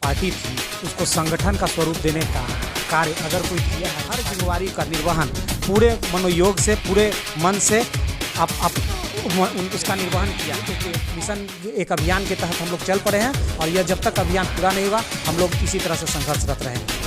Party थी उसको संगठन का स्वरूप देने का कार्य अगर कोई किया है, हर जिम्मेवारी का निर्वहन पूरे मनोयोग से, पूरे मन से उसका निर्वहन किया। क्योंकि मिशन एक अभियान के तहत हम लोग चल पड़े हैं और यह जब तक अभियान पूरा नहीं हुआ हम लोग इसी तरह से संघर्षरत रहेंगे।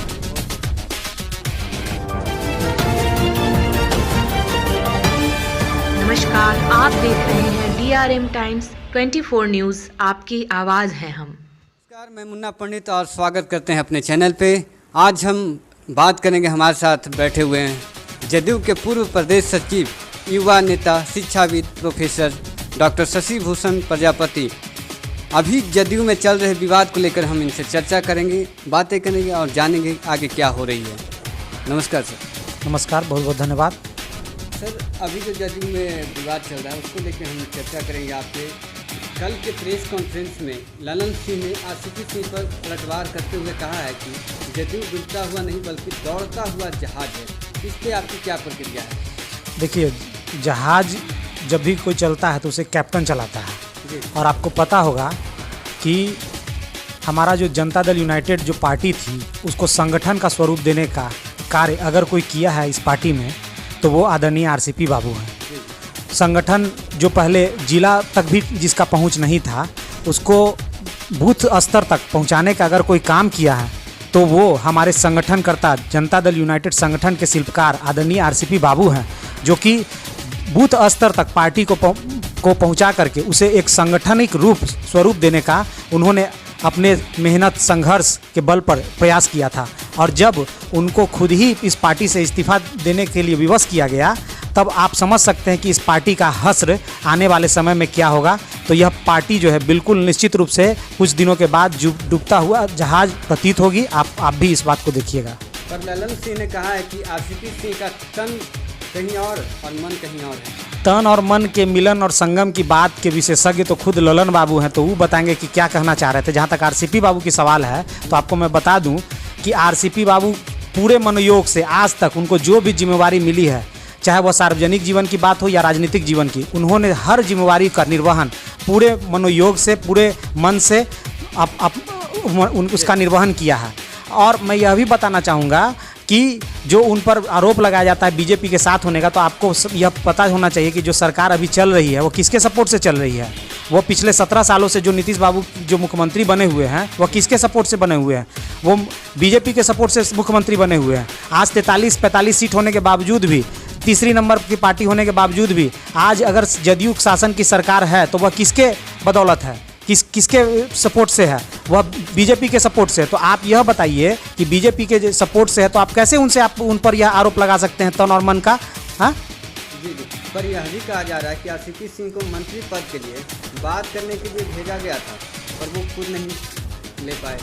नमस्कार, आप देख रहे हैं DRM टाइम्स 24 न्यूज़, आपकी आवाज़ है हम। नमस्कार, मैं मुन्ना पंडित और स्वागत करते हैं अपने चैनल पे। आज हम बात करेंगे, हमारे साथ बैठे हुए हैं जदयू के पूर्व प्रदेश सचिव, युवा नेता, शिक्षाविद प्रोफेसर डॉक्टर शशि भूषण प्रजापति। अभी जदयू में चल रहे विवाद को लेकर हम इनसे चर्चा करेंगे, बातें करेंगे और जानेंगे आगे क्या हो रही है। नमस्कार सर। नमस्कार, बहुत बहुत धन्यवाद। सर, अभी जो जदयू में विवाद चल रहा है उसको लेकर हम चर्चा करेंगे आपसे। कल के प्रेस कॉन्फ्रेंस में ललन सिंह ने आरसीपी सिंह पर पलटवार करते हुए कहा है कि जदयू डूबता हुआ नहीं बल्कि दौड़ता हुआ जहाज है। इस पर आपकी क्या प्रतिक्रिया है? देखिए, जहाज जब भी कोई चलता है तो उसे कैप्टन चलाता है। और आपको पता होगा कि हमारा जो जनता दल यूनाइटेड जो पार्टी थी उसको संगठन का स्वरूप देने का कार्य अगर कोई किया है इस पार्टी में तो वो आदरणीय आरसीपी बाबू हैं। संगठन जो पहले जिला तक भी जिसका पहुंच नहीं था उसको बूथ स्तर तक पहुंचाने का अगर कोई काम किया है तो वो हमारे संगठनकर्ता, जनता दल यूनाइटेड संगठन के शिल्पकार आदरणीय आरसीपी बाबू हैं, जो कि बूथ स्तर तक पार्टी को पहुंचा करके उसे एक संगठनिक रूप स्वरूप देने का उन्होंने अपने मेहनत संघर्ष के बल पर प्रयास किया था। और जब उनको खुद ही इस पार्टी से इस्तीफा देने के लिए विवश किया गया तब आप समझ सकते हैं कि इस पार्टी का हश्र आने वाले समय में क्या होगा। तो यह पार्टी जो है बिल्कुल निश्चित रूप से कुछ दिनों के बाद डूबता हुआ जहाज प्रतीत होगी। आप भी इस बात को देखिएगा। पर ललन सिंह ने कहा है कि आरसीपी सिंह का तन कहीं और मन कहीं और है। तन और मन के मिलन और संगम की बात के विशेषज्ञ तो खुद ललन बाबू हैं, तो वो बताएंगे कि क्या कहना चाह रहे थे। जहाँ तक आरसीपी बाबू की सवाल है तो आपको मैं बता दूं कि आरसीपी बाबू पूरे मनोयोग से आज तक उनको जो भी जिम्मेवारी मिली है, चाहे वह सार्वजनिक जीवन की बात हो या राजनीतिक जीवन की, उन्होंने हर जिम्मेवारी का निर्वहन पूरे मनोयोग से, पूरे मन से उसका निर्वहन किया है। और मैं यह भी बताना चाहूँगा कि जो उन पर आरोप लगाया जाता है बीजेपी के साथ होने का, तो आपको यह पता होना चाहिए कि जो सरकार अभी चल रही है वो किसके सपोर्ट से चल रही है। वो पिछले 17 सालों से जो नीतीश बाबू जो मुख्यमंत्री बने हुए हैं वो किसके सपोर्ट से बने हुए हैं? वो बीजेपी के सपोर्ट से मुख्यमंत्री बने हुए हैं। आज 43-45 सीट होने के बावजूद भी, तीसरी नंबर की पार्टी होने के बावजूद भी आज अगर जदयू शासन की सरकार है तो वह किसके बदौलत है, किसके सपोर्ट से है? वह बीजेपी के सपोर्ट से। तो आप यह बताइए कि बीजेपी के सपोर्ट से है तो आप कैसे आप उन पर यह आरोप लगा सकते हैं तन और मन का? हाँ जी, पर यह भी कहा जा रहा है कि आरसीपी सिंह को मंत्री पद के लिए बात करने के लिए भेजा गया था पर वो खुद नहीं ले पाए।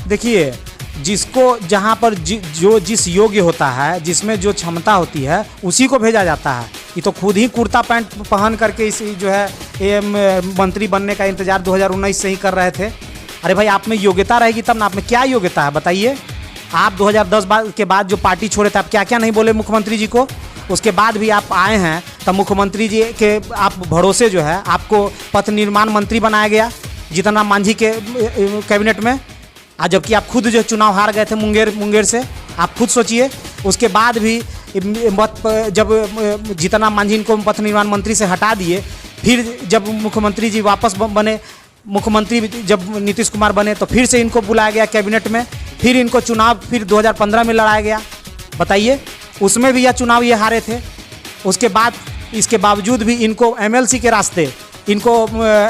देखिए, जिसको जहाँ पर जो जिस योग्य होता है, जिसमें जो क्षमता होती है उसी को भेजा जाता है। ये तो खुद ही कुर्ता पैंट पहन करके इस जो है मंत्री बनने का इंतजार 2019 से ही कर रहे थे। अरे भाई, आप में योग्यता रहेगी तब ना। आप में क्या योग्यता है बताइए? आप 2010 के बाद जो पार्टी छोड़े थे, आप क्या क्या नहीं बोले मुख्यमंत्री जी को? उसके बाद भी आप आए हैं तब मुख्यमंत्री जी के आप भरोसे जो है आपको पथ निर्माण मंत्री बनाया गया जीतन राम मांझी के कैबिनेट में। आज जबकि आप खुद जो चुनाव हार गए थे मुंगेर से, आप खुद सोचिए। उसके बाद भी जब जीतन राम मांझी को पथ निर्माण मंत्री से हटा दिए, फिर जब मुख्यमंत्री जी वापस बने, मुख्यमंत्री जब नीतीश कुमार बने तो फिर से इनको बुलाया गया कैबिनेट में, फिर इनको चुनाव फिर 2015 में लड़ाया गया। बताइए, उसमें भी यह चुनाव ये हारे थे। उसके बाद इसके बावजूद भी इनको एमएलसी के रास्ते इनको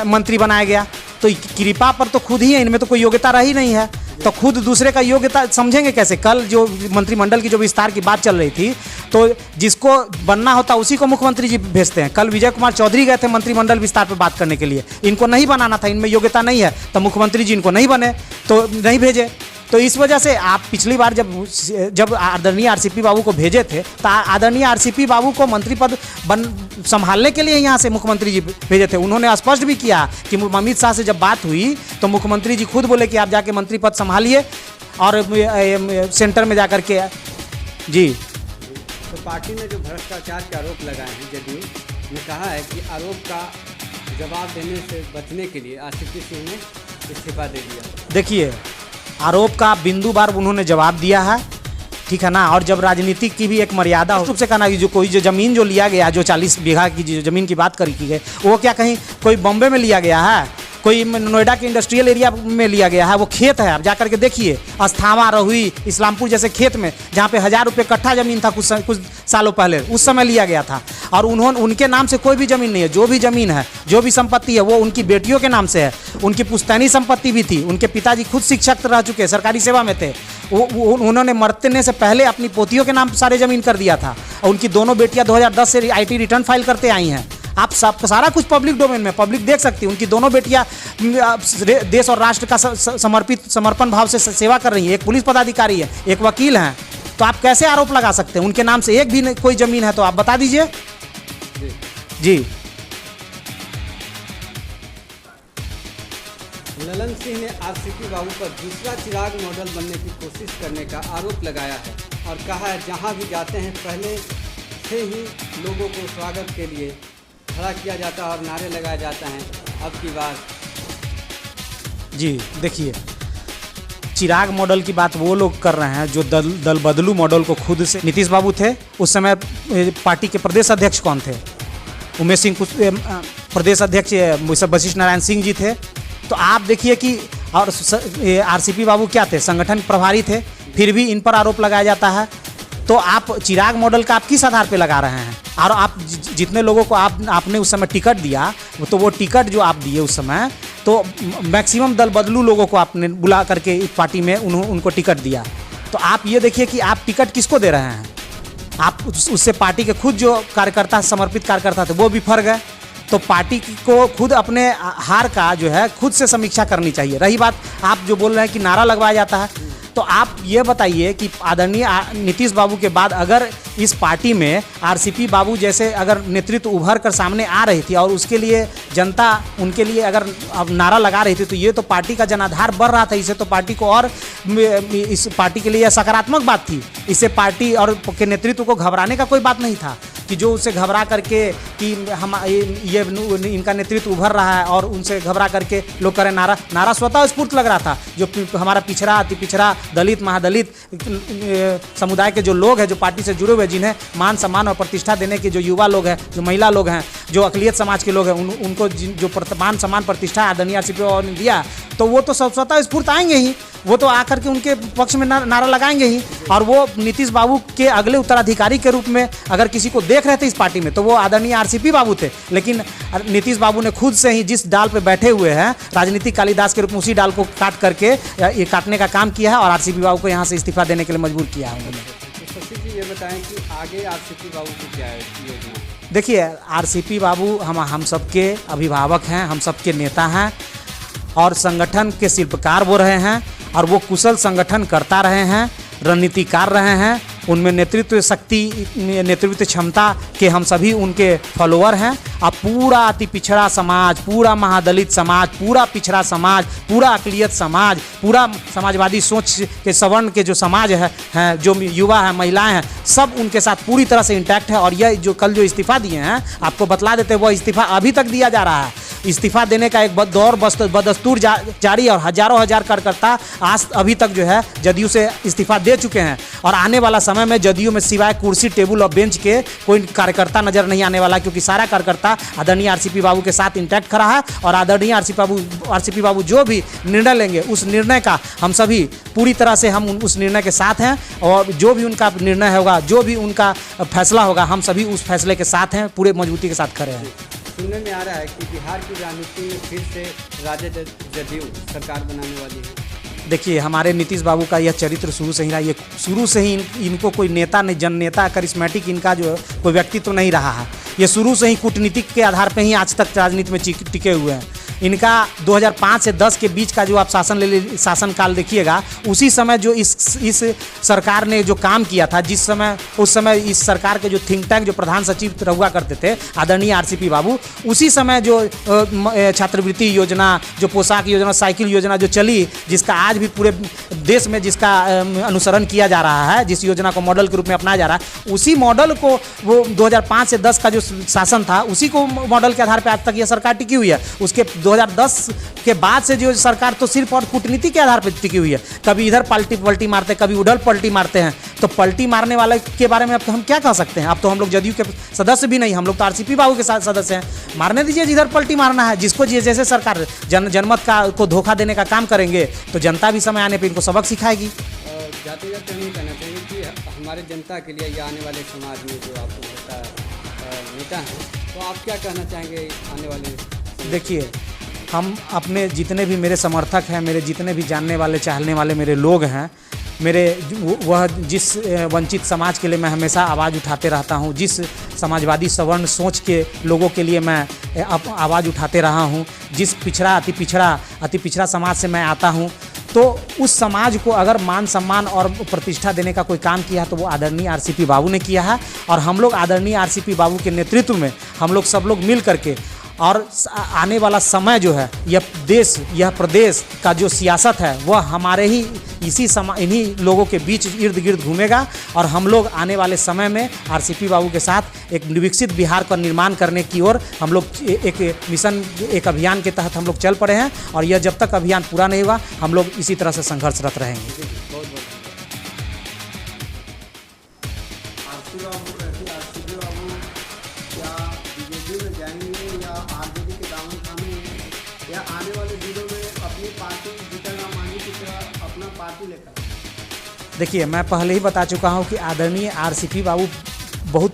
मंत्री बनाया गया। तो कृपा पर तो खुद ही है, इनमें तो कोई योग्यता रही नहीं है, तो खुद दूसरे का योग्यता समझेंगे कैसे? कल जो मंत्रिमंडल की जो विस्तार की बात चल रही थी तो जिसको बनना होता उसी को मुख्यमंत्री जी भेजते हैं। कल विजय कुमार चौधरी गए थे मंत्रिमंडल विस्तार पर बात करने के लिए, इनको नहीं बनाना था, इनमें योग्यता नहीं है, तो मुख्यमंत्री जी इनको नहीं बने तो नहीं भेजे। तो इस वजह से आप पिछली बार जब आदरणीय आरसीपी बाबू को भेजे थे तो आदरणीय आरसीपी बाबू को मंत्री पद संभालने के लिए यहाँ से मुख्यमंत्री जी भेजे थे। उन्होंने स्पष्ट भी किया कि अमित शाह से जब बात हुई तो मुख्यमंत्री जी खुद बोले कि आप जाके मंत्री पद संभालिए और सेंटर में जाकर के। जी, तो पार्टी ने जो भ्रष्टाचार के आरोप लगाए हैं, जदयू ने कहा है कि आरोप का जवाब देने से बचने के लिए आरसीपी सिंह ने इस्तीफा दे दिया। देखिए, आरोप का बिंदुवार उन्होंने जवाब दिया है, ठीक है ना। और जब राजनीति की भी एक मर्यादा रूप से कहना कि जो कोई जो ज़मीन जो लिया गया, जो 40 बीघा की जो ज़मीन की बात की गई, वो क्या कहीं कोई बॉम्बे में लिया गया है, कोई नोएडा के इंडस्ट्रियल एरिया में लिया गया है, वो खेत है। आप जा करके देखिए अस्थावा, रहुई, इस्लामपुर जैसे खेत में जहाँ पे 1000 रुपये कट्ठा ज़मीन था कुछ सालों पहले, उस समय लिया गया था। और उनके नाम से कोई भी ज़मीन नहीं है। जो भी ज़मीन है, जो भी संपत्ति है, वो उनकी बेटियों के नाम से है। उनकी पुश्तैनी संपत्ति भी थी। उनके पिताजी खुद शिक्षक रह चुके, सरकारी सेवा में थे। उन्होंने मरने से पहले अपनी पोतियों के नाम सारे ज़मीन कर दिया था। और उनकी दोनों बेटियाँ 2010 से IT रिटर्न फाइल करते आई हैं। आप सब सारा कुछ पब्लिक डोमेन में, पब्लिक देख सकती है। उनकी दोनों बेटियां देश और राष्ट्र का समर्पण भाव से सेवा कर रही है। एक पुलिस पदाधिकारी है, एक वकील हैं। तो आप कैसे आरोप लगा सकते हैं? उनके नाम से एक भी कोई ज़मीन है तो आप बता दीजिए जी। ललन सिंह ने RCP बाबू पर दूसरा चिराग मॉडल बनने की कोशिश करने का आरोप लगाया है और कहा है जहां भी जाते हैं पहले से ही लोगों को स्वागत के लिए खड़ा किया जाता है और नारे लगाए जाते हैं। अब की बार जी देखिए, चिराग मॉडल की बात वो लोग कर रहे हैं जो दल बदलू मॉडल को खुद से, नीतीश बाबू थे उस समय, पार्टी के प्रदेश अध्यक्ष कौन थे? उमेश सिंह, प्रदेश अध्यक्ष वशिष्ठ नारायण सिंह जी थे। तो आप देखिए कि और RCP बाबू क्या थे? संगठन प्रभारी थे। फिर भी इन पर आरोप लगाया जाता है। तो आप चिराग मॉडल का आप किस आधार पे लगा रहे हैं? और आप जितने लोगों को आपने उस समय टिकट दिया, तो वो टिकट जो आप दिए उस समय, तो मैक्सिमम दल बदलू लोगों को आपने बुला करके इस पार्टी में उनको टिकट दिया। तो आप ये देखिए कि आप टिकट किसको दे रहे हैं? आप उससे पार्टी के खुद जो कार्यकर्ता, समर्पित कार्यकर्ता थे, वो बिफर गए। तो पार्टी को खुद अपने हार का जो है खुद से समीक्षा करनी चाहिए। रही बात आप जो बोल रहे हैं कि नारा लगवाया जाता है, तो आप ये बताइए कि आदरणीय नीतीश बाबू के बाद अगर इस पार्टी में RCP बाबू जैसे अगर नेतृत्व उभर कर सामने आ रही थी और उसके लिए जनता उनके लिए अगर अब नारा लगा रही थी, तो ये तो पार्टी का जनाधार बढ़ रहा था। इससे तो पार्टी को और इस पार्टी के लिए यह सकारात्मक बात थी। इससे पार्टी और के नेतृत्व को घबराने का कोई बात नहीं था कि जो उससे घबरा करके कि हम ये इनका नेतृत्व उभर रहा है और उनसे घबरा करके लोग करें नारा स्वतः स्फूर्त लग रहा था। जो हमारा पिछड़ा, अति पिछड़ा, दलित, महादलित समुदाय के जो लोग हैं, जो पार्टी से जुड़े हुए, जिन्हें मान सम्मान और प्रतिष्ठा देने के जो युवा लोग हैं, जो महिला लोग हैं, जो अक़लियत समाज के लोग हैं, उनको जो मान सम्मान प्रतिष्ठा आदरणीय RCP बाबू ने दिया, तो वो तो स्वतः स्फूर्त आएंगे ही। वो तो आकर के उनके पक्ष में नारा लगाएंगे ही। और वो नीतीश बाबू के अगले उत्तराधिकारी के रूप में अगर किसी को देख रहे थे इस पार्टी में, तो वो आदरणीय RCP बाबू थे। लेकिन नीतीश बाबू ने खुद से ही जिस डाल पे बैठे हुए हैं, राजनीतिक कालिदास के रूप में, उसी डाल को काट करके ये काटने का काम किया है और RCP बाबू को यहाँ से इस्तीफा देने के लिए मजबूर किया है उन्होंने। तो शशि जी ये बताएं कि आगे RCP बाबू की क्या है योजना? देखिए, RCP बाबू हम सबके अभिभावक हैं, हम सबके नेता हैं और संगठन के शिल्पकार वो रहे हैं और वो कुशल संगठन करता रहे हैं, रणनीतिकार रहे हैं। उनमें नेतृत्व शक्ति, नेतृत्व क्षमता के हम सभी उनके फॉलोअर हैं। अब पूरा अति पिछड़ा समाज, पूरा महादलित समाज, पूरा पिछड़ा समाज, पूरा अक़लियत समाज, पूरा समाजवादी सोच के सवर्ण के जो समाज है, जो युवा है, महिलाएं हैं, सब उनके साथ पूरी तरह से इंटैक्ट है। और यह जो कल जो इस्तीफा दिए हैं, आपको बतला देते हैं, वह इस्तीफा अभी तक दिया जा रहा है। इस्तीफा देने का एक दौर बदस्तूर जारी और हजारों हजार कार्यकर्ता आज अभी तक जो है जदयू से इस्तीफा दे चुके हैं। और आने वाला समय में जदयू में सिवाय कुर्सी, टेबल और बेंच के कोई कार्यकर्ता नजर नहीं आने वाला, क्योंकि सारा कार्यकर्ता आदरणीय RCP बाबू के साथ इंटैक्ट खड़ा है। और आदरणीय RCP बाबू जो भी निर्णय लेंगे, उस निर्णय का हम सभी पूरी तरह से हम उस निर्णय के साथ हैं। और जो भी उनका निर्णय होगा, जो भी उनका फैसला होगा, हम सभी उस फैसले के साथ हैं, पूरे मजबूती के साथ खड़े हैं। सुनने में आ रहा है कि बिहार की राजनीति में फिर से राजद जदयू सरकार बनाने वाली है। देखिए, हमारे नीतीश बाबू का यह चरित्र शुरू से ही रहा। ये शुरू से ही इनको कोई नेता नहीं, जननेता, करिश्मेटिक इनका जो कोई व्यक्तित्व नहीं रहा है। ये शुरू से ही कूटनीतिक के आधार पर ही आज तक राजनीति में टिके हुए हैं। इनका 2005 से 10 के बीच का जो आप शासनकाल देखिएगा, उसी समय जो इस सरकार ने जो काम किया था, उस समय इस सरकार के जो थिंक टैंक, जो प्रधान सचिव हुआ करते थे आदरणीय RCP बाबू, उसी समय जो छात्रवृत्ति योजना, जो पोशाक योजना, साइकिल योजना जो चली, जिसका आज भी पूरे देश में जिसका अनुसरण किया जा रहा है, जिस योजना को मॉडल के रूप में अपनाया जा रहा है, उसी मॉडल को वो 2005 से 10 का जो शासन था, उसी को मॉडल के आधार पर आज तक यह सरकार टिकी हुई है। उसके 2010 के बाद से जो सरकार तो सिर्फ और कूटनीति के आधार पर टिकी हुई है। कभी इधर पलटी मारते हैं, कभी उधर पलटी मारते हैं। तो पलटी मारने वाले के बारे में अब तो हम क्या कह सकते हैं? अब तो हम लोग जदयू के सदस्य भी नहीं, हम लोग तो आरसीपी बाबू के साथ सदस्य हैं। मारने दीजिए जिधर पलटी मारना है, जिसको जैसे सरकार जनमत को धोखा देने का काम करेंगे तो जनता भी समय आने पर इनको सबक सिखाएगी। जाते जाते हम ये कहना चाहेंगे कि हमारे जनता के लिए या आने वाले समाज में जो आपको होता नेता हैं, तो आप क्या कहना चाहेंगे आने वाले? देखिए, हम अपने जितने भी मेरे समर्थक हैं, मेरे जितने भी जानने वाले चाहने वाले मेरे लोग हैं, मेरे वह जिस वंचित समाज के लिए मैं हमेशा आवाज़ उठाते रहता हूं, जिस समाजवादी सवर्ण सोच के लोगों के लिए मैं आवाज़ उठाते रहा हूं, जिस अति पिछड़ा समाज से मैं आता हूं, तो उस समाज को अगर मान सम्मान और प्रतिष्ठा देने का कोई काम किया है तो वो आदरणीय आरसीपी बाबू ने किया है। और हम लोग आदरणीय आरसीपी बाबू के नेतृत्व में हम लोग सब लोग मिल करके, और आने वाला समय जो है, यह प्रदेश का जो सियासत है वह हमारे ही इन्हीं लोगों के बीच इर्द गिर्द घूमेगा। और हम लोग आने वाले समय में आरसीपी बाबू के साथ एक विकसित बिहार का निर्माण करने की ओर हम लोग एक अभियान के तहत हम लोग चल पड़े हैं। और यह जब तक अभियान पूरा नहीं हुआ हम लोग इसी तरह से संघर्षरत रहेंगे। देखिए, मैं पहले ही बता चुका हूं कि आदरणीय आरसीपी बाबू बहुत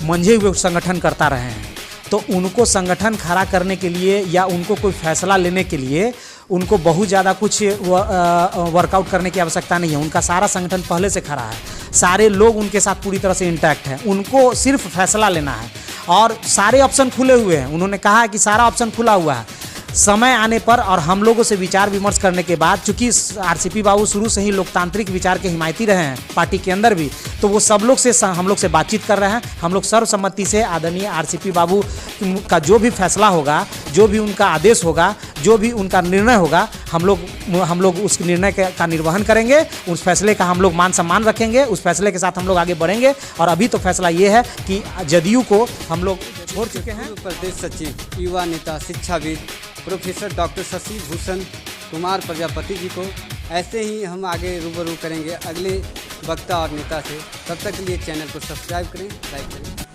मंझे हुए संगठन करता रहे हैं। तो उनको संगठन खड़ा करने के लिए या उनको कोई फैसला लेने के लिए उनको बहुत ज़्यादा कुछ वर्कआउट करने की आवश्यकता नहीं है। उनका सारा संगठन पहले से खड़ा है, सारे लोग उनके साथ पूरी तरह से इंटैक्ट हैं। उनको सिर्फ फैसला लेना है और सारे ऑप्शन खुले हुए हैं। उन्होंने कहा है कि सारा ऑप्शन खुला हुआ है। समय आने पर और हम लोगों से विचार विमर्श करने के बाद, चूंकि आरसीपी बाबू शुरू से ही लोकतांत्रिक विचार के हिमायती रहे हैं पार्टी के अंदर भी, तो वो सब लोग से हम लोग से बातचीत कर रहे हैं। हम लोग सर्वसम्मति से आदरणीय आरसीपी बाबू का जो भी फैसला होगा, जो भी उनका आदेश होगा, जो भी उनका निर्णय होगा, हम लोग उस निर्णय का निर्वहन करेंगे। उस फैसले का हम लोग मान सम्मान रखेंगे, उस फैसले के साथ हम लोग आगे बढ़ेंगे। और अभी तो फैसला ये है कि जदयू को हम लोग छोड़ चुके हैं। प्रदेश सचिव, युवा नेता, शिक्षाविद प्रोफेसर डॉक्टर शशि भूषण कुमार प्रजापति जी को ऐसे ही हम आगे रूबरू करेंगे अगले वक्ता और नेता से। तब तक के लिए चैनल को सब्सक्राइब करें, लाइक करें।